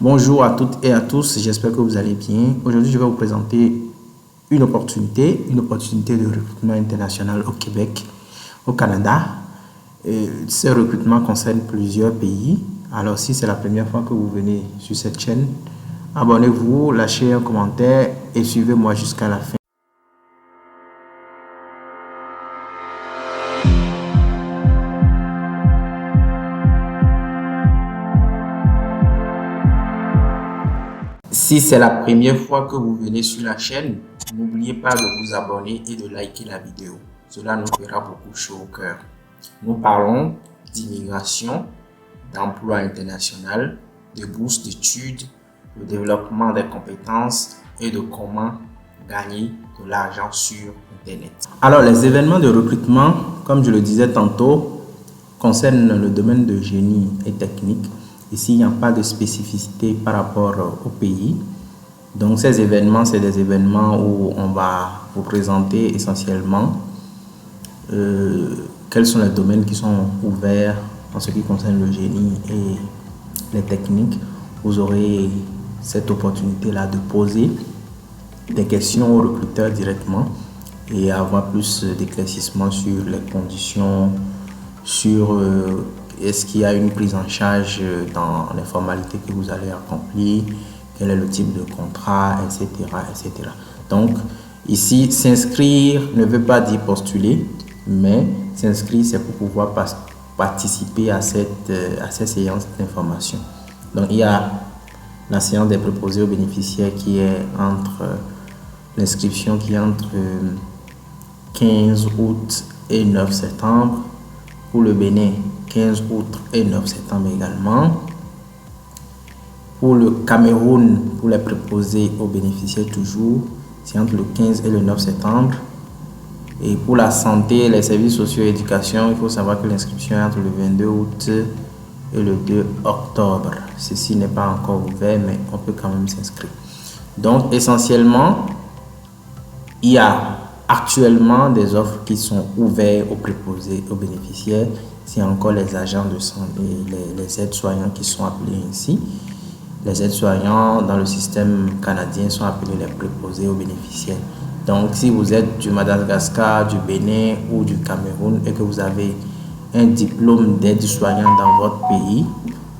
Bonjour à toutes et à tous, j'espère que vous allez bien. Aujourd'hui, je vais vous présenter une opportunité de recrutement international au Québec, au Canada. Ce recrutement concerne plusieurs pays. Alors, si c'est la première fois que vous venez sur cette chaîne, abonnez-vous, lâchez un commentaire et suivez-moi jusqu'à la fin. Si c'est la première fois que vous venez sur la chaîne, n'oubliez pas de vous abonner et de liker la vidéo. Cela nous fera beaucoup chaud au cœur. Nous parlons d'immigration, d'emploi international, de bourses d'études, de développement des compétences et de comment gagner de l'argent sur Internet. Alors, les événements de recrutement, comme je le disais tantôt, concernent le domaine de génie et technique. Ici, il n'y a pas de spécificité par rapport au pays. Donc, ces événements, c'est des événements où on va vous présenter essentiellement quels sont les domaines qui sont ouverts en ce qui concerne le génie et les techniques. Vous aurez cette opportunité-là de poser des questions aux recruteurs directement et avoir plus d'éclaircissements sur les conditions, sur est-ce qu'il y a une prise en charge dans les formalités que vous allez accomplir, quel est le type de contrat, etc. etc. Donc, ici, s'inscrire ne veut pas dire postuler, mais s'inscrire, c'est pour pouvoir participer à ces séances d'information. Donc, il y a la séance des préposés aux bénéficiaires qui est entre l'inscription qui est entre 15 août et 9 septembre. Pour le Bénin, 15 août et 9 septembre également. Pour le Cameroun, pour les préposés aux bénéficiaires toujours, c'est entre le 15 et le 9 septembre. Et pour la santé, les services sociaux et éducation, il faut savoir que l'inscription est entre le 22 août et le 2 octobre. Ceci n'est pas encore ouvert, mais on peut quand même s'inscrire. Donc, essentiellement, il y a actuellement des offres qui sont ouvertes aux préposés, aux bénéficiaires. C'est encore les agents de santé, les aides-soignants qui sont appelés ainsi. Les aides-soignants dans le système canadien sont appelés les préposés aux bénéficiaires. Donc, si vous êtes du Madagascar, du Bénin ou du Cameroun et que vous avez un diplôme d'aide-soignant dans votre pays,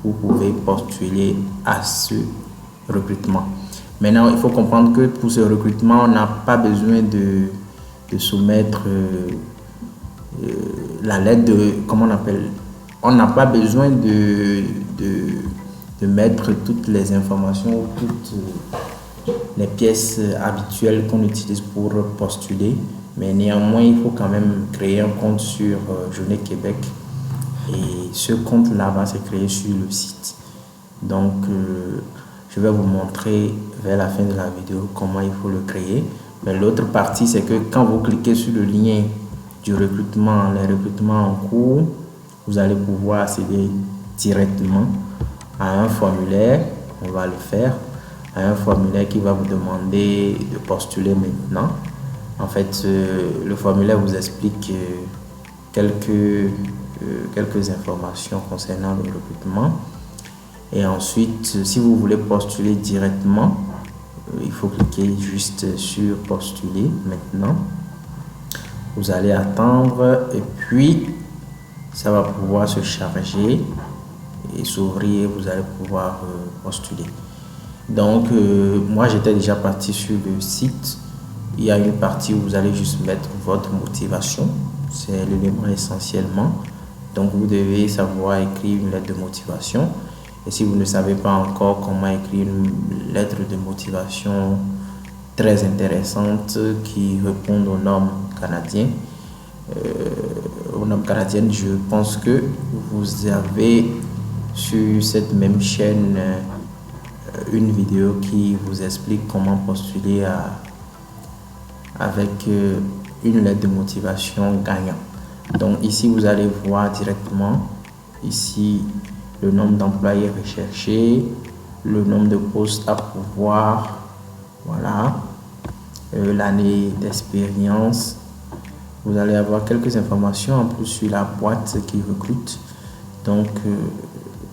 vous pouvez postuler à ce recrutement. Maintenant, il faut comprendre que pour ce recrutement, on n'a pas besoin de soumettre la lettre de, comment on appelle, on n'a pas besoin de mettre toutes les informations, toutes les pièces habituelles qu'on utilise pour postuler, mais néanmoins, il faut quand même créer un compte sur Journée Québec et ce compte-là va se créer sur le site. Donc, je vais vous montrer vers la fin de la vidéo comment il faut le créer. Mais l'autre partie, c'est que quand vous cliquez sur le lien du recrutement, les recrutements en cours, vous allez pouvoir accéder directement à un formulaire. On va le faire. À un formulaire qui va vous demander de postuler maintenant. En fait, le formulaire vous explique quelques informations concernant le recrutement. Et ensuite, si vous voulez postuler directement, il faut cliquer juste sur postuler maintenant. Vous allez attendre et puis ça va pouvoir se charger et s'ouvrir. Vous allez pouvoir postuler. Donc, moi j'étais déjà parti sur le site. Il y a une partie où vous allez juste mettre votre motivation. C'est l'élément essentiellement. Donc, vous devez savoir écrire une lettre de motivation. Et si vous ne savez pas encore comment écrire une lettre de motivation très intéressante qui répond aux normes canadiennes, je pense que vous avez sur cette même chaîne une vidéo qui vous explique comment postuler avec une lettre de motivation gagnant. Donc ici, vous allez voir directement ici le nombre d'employés recherchés, le nombre de postes à pourvoir, voilà, l'année d'expérience. Vous allez avoir quelques informations en plus sur la boîte qui recrute. Donc,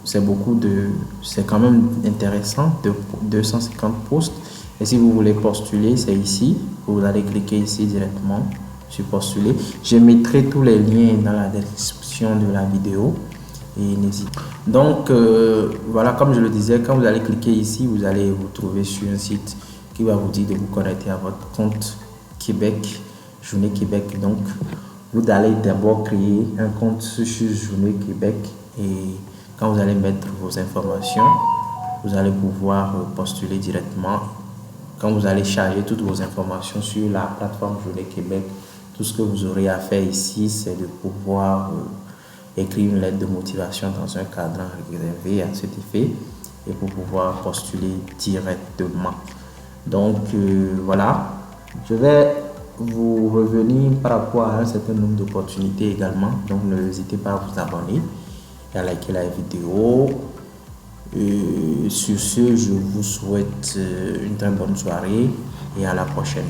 c'est quand même intéressant, de 250 postes. Et si vous voulez postuler, c'est ici. Vous allez cliquer ici directement sur postuler. Je mettrai tous les liens dans la description de la vidéo. Et n'hésitez pas. Donc, voilà, comme je le disais, quand vous allez cliquer ici, vous allez vous trouver sur un site qui va vous dire de vous connecter à votre compte Québec, Journée Québec. Donc, vous allez d'abord créer un compte sur Journée Québec et quand vous allez mettre vos informations, vous allez pouvoir postuler directement. Quand vous allez charger toutes vos informations sur la plateforme Journée Québec, tout ce que vous aurez à faire ici, c'est de pouvoir écrire une lettre de motivation dans un cadran réservé à cet effet et pour pouvoir postuler directement. Donc voilà, je vais vous revenir par rapport à un certain nombre d'opportunités également. Donc n'hésitez pas à vous abonner et à liker la vidéo. Sur ce, je vous souhaite une très bonne soirée et à la prochaine.